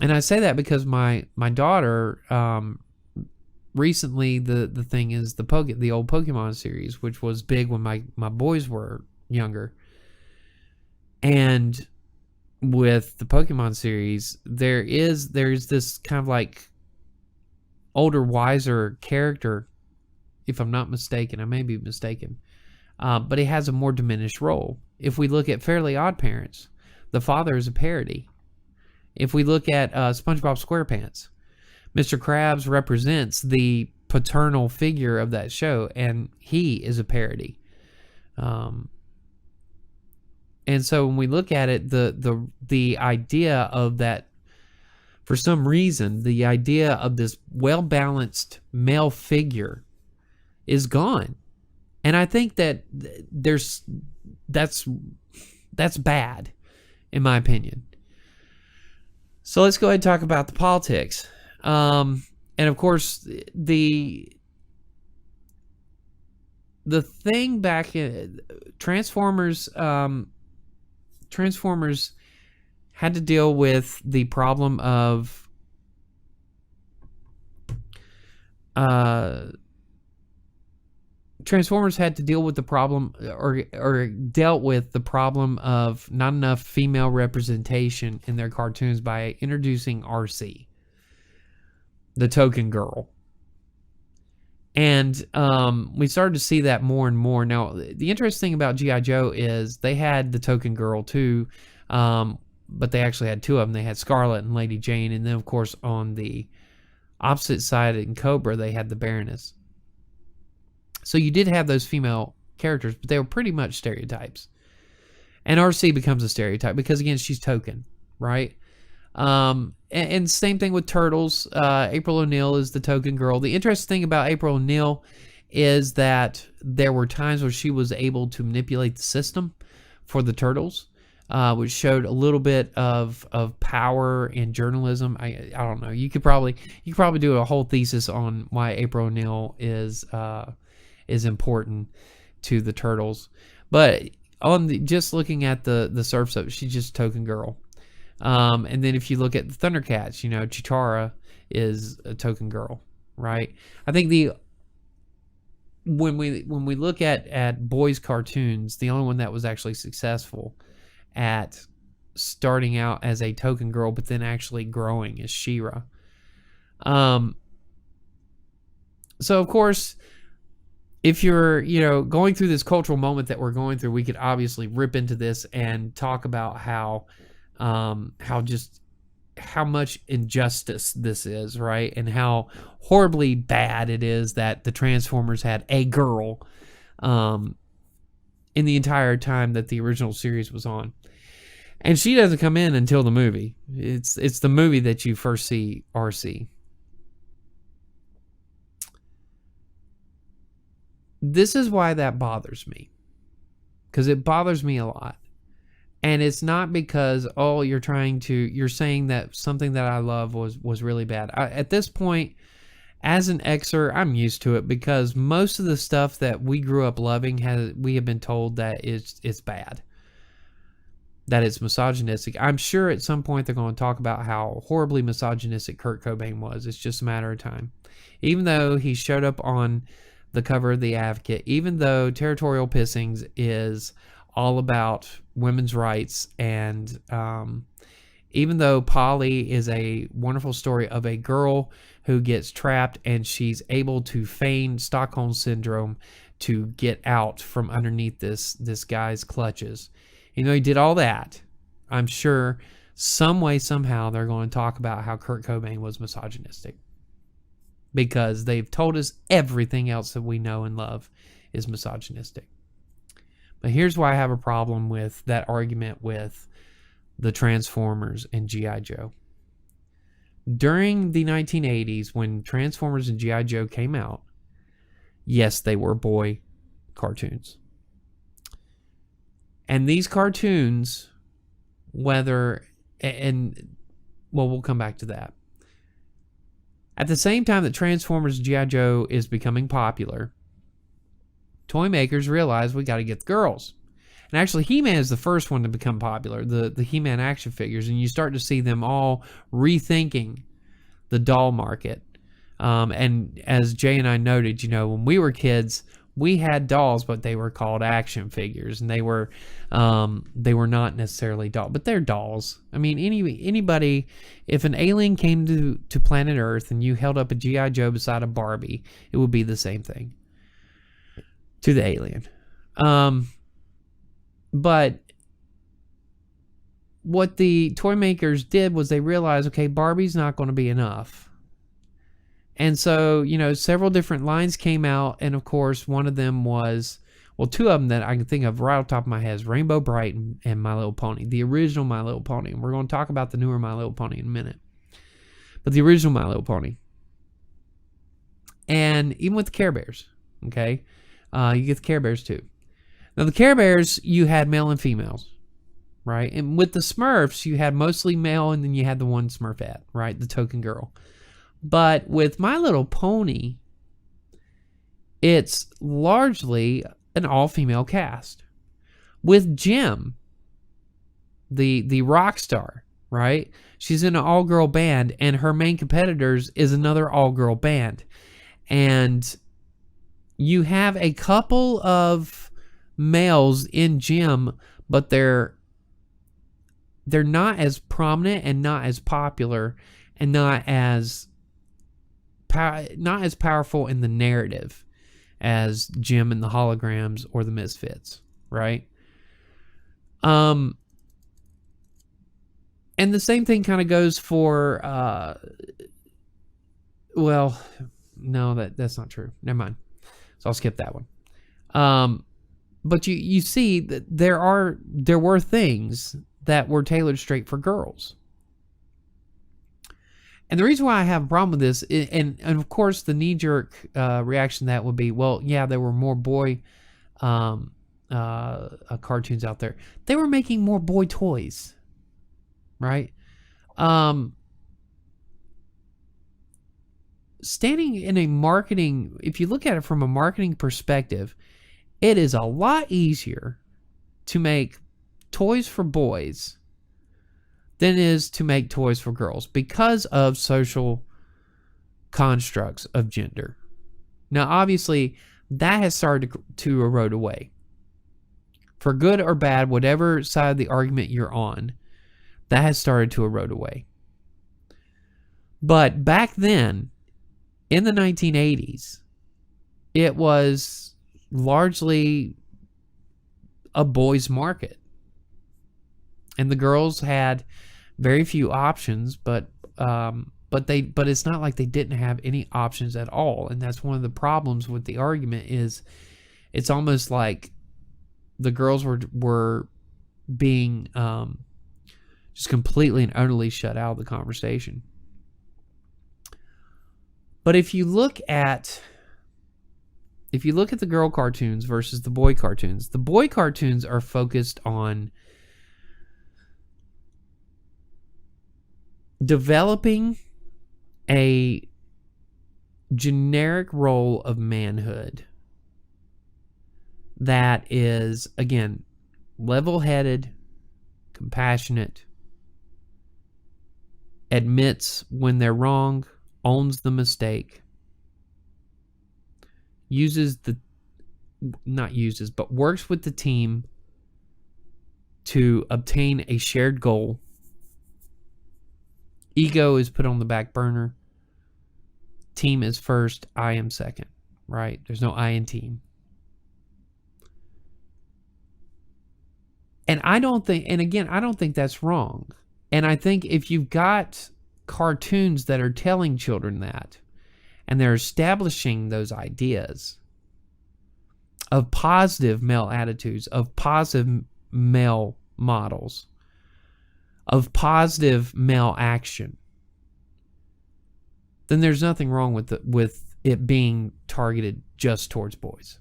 And I say that because my daughter, recently, the thing is the old Pokemon series, which was big when my boys were younger. And with the Pokemon series, there's this kind of like older, wiser character, if I'm not mistaken. I may be mistaken. But he has a more diminished role. If we look at Fairly Odd Parents, the father is a parody. If we look at SpongeBob SquarePants, Mr. Krabs represents the paternal figure of that show, and he is a parody. And so when we look at it, the idea of that, for some reason, the idea of this well-balanced male figure is gone. And I think that that's bad, in my opinion. So let's go ahead and talk about the politics. And of course, the thing back in Transformers, Transformers had to deal with the problem of Transformers had to deal with the problem, or dealt with the problem of not enough female representation in their cartoons by introducing RC, the token girl. And we started to see that more and more. Now, the interesting thing about G.I. Joe is they had the token girl too, but they actually had two of them. They had Scarlet and Lady Jane, and then, of course, on the opposite side in Cobra, they had the Baroness. So you did have those female characters, but they were pretty much stereotypes. And RC becomes a stereotype because, again, she's token, right? And same thing with Turtles. April O'Neil is the token girl. The interesting thing about April O'Neil is that there were times where she was able to manipulate the system for the Turtles, which showed a little bit of power in journalism. I don't know. You could probably do a whole thesis on why April O'Neil is important to the Turtles. But just looking at the surface of it, she's just a token girl. And then if you look at the Thundercats, Chitara is a token girl, right? I think when we look at boys cartoons, the only one that was actually successful at starting out as a token girl but then actually growing is She-Ra. So of course, if you're going through this cultural moment that we're going through, we could obviously rip into this and talk about how much injustice this is, right? And how horribly bad it is that the Transformers had a girl in the entire time that the original series was on. And she doesn't come in until the movie. It's the movie that you first see RC. This is why that bothers me. Because it bothers me a lot. And it's not because, you're saying that something that I love was really bad. At this point, as an Xer, I'm used to it because most of the stuff that we grew up loving, we have been told that it's bad. That it's misogynistic. I'm sure at some point they're going to talk about how horribly misogynistic Kurt Cobain was. It's just a matter of time. Even though he showed up on the cover of The Advocate, even though Territorial Pissings is all about women's rights, and even though Polly is a wonderful story of a girl who gets trapped and she's able to feign Stockholm Syndrome to get out from underneath this guy's clutches. He did all that. I'm sure some way, somehow, they're going to talk about how Kurt Cobain was misogynistic. Because they've told us everything else that we know and love is misogynistic. But here's why I have a problem with that argument with the Transformers and G.I. Joe. During the 1980s, when Transformers and G.I. Joe came out, yes, they were boy cartoons. And these cartoons, we'll come back to that. At the same time that Transformers G.I. Joe is becoming popular, toy makers realize we got to get the girls. And actually, He-Man is the first one to become popular, the He-Man action figures, and you start to see them all rethinking the doll market. And as Jay and I noted, when we were kids, we had dolls, but they were called action figures, and they were not necessarily dolls, but they're dolls. I mean, anybody, if an alien came to planet Earth and you held up a G.I. Joe beside a Barbie, it would be the same thing to the alien. But what the toy makers did was they realized, okay, Barbie's not going to be enough. And so, several different lines came out, and of course, one of them was, well, two of them that I can think of right off the top of my head is Rainbow Bright and My Little Pony, the original My Little Pony. And we're going to talk about the newer My Little Pony in a minute. But the original My Little Pony. And even with the Care Bears, okay? You get the Care Bears too. Now, the Care Bears, you had male and females, right? And with the Smurfs, you had mostly male, and then you had the one Smurfette, right? The token girl. But with My Little Pony, it's largely an all-female cast. With Jim, the rock star, right? She's in an all-girl band, and her main competitors is another all-girl band. And you have a couple of males in Jim, but they're not as prominent and not as popular and not as powerful in the narrative as Jim and the Holograms or the Misfits, right? And the same thing kind of goes for, well, no, that's not true. Never mind. So I'll skip that one. But you see that there were things that were tailored straight for girls. And the reason why I have a problem with this, and of course the knee-jerk reaction to that would be, well, yeah, there were more boy cartoons out there. They were making more boy toys, right? Standing in a marketing, if you look at it from a marketing perspective, it is a lot easier to make toys for boys than it is to make toys for girls because of social constructs of gender. Now, obviously, that has started to erode away. For good or bad, whatever side of the argument you're on, that has started to erode away. But back then, in the 1980s, it was largely a boys' market. And the girls had very few options, but it's not like they didn't have any options at all. And that's one of the problems with the argument is it's almost like the girls were being just completely and utterly shut out of the conversation. But if you look at the girl cartoons versus the boy cartoons are focused on developing a generic role of manhood that is, again, level-headed, compassionate, admits when they're wrong, owns the mistake, works with the team to obtain a shared goal. Ego is put on the back burner. Team is first, I am second, right? There's no I in team. And I don't think that's wrong. And I think if you've got cartoons that are telling children that, and they're establishing those ideas of positive male attitudes, of positive male models, of positive male action, then there's nothing wrong with it being targeted just towards boys.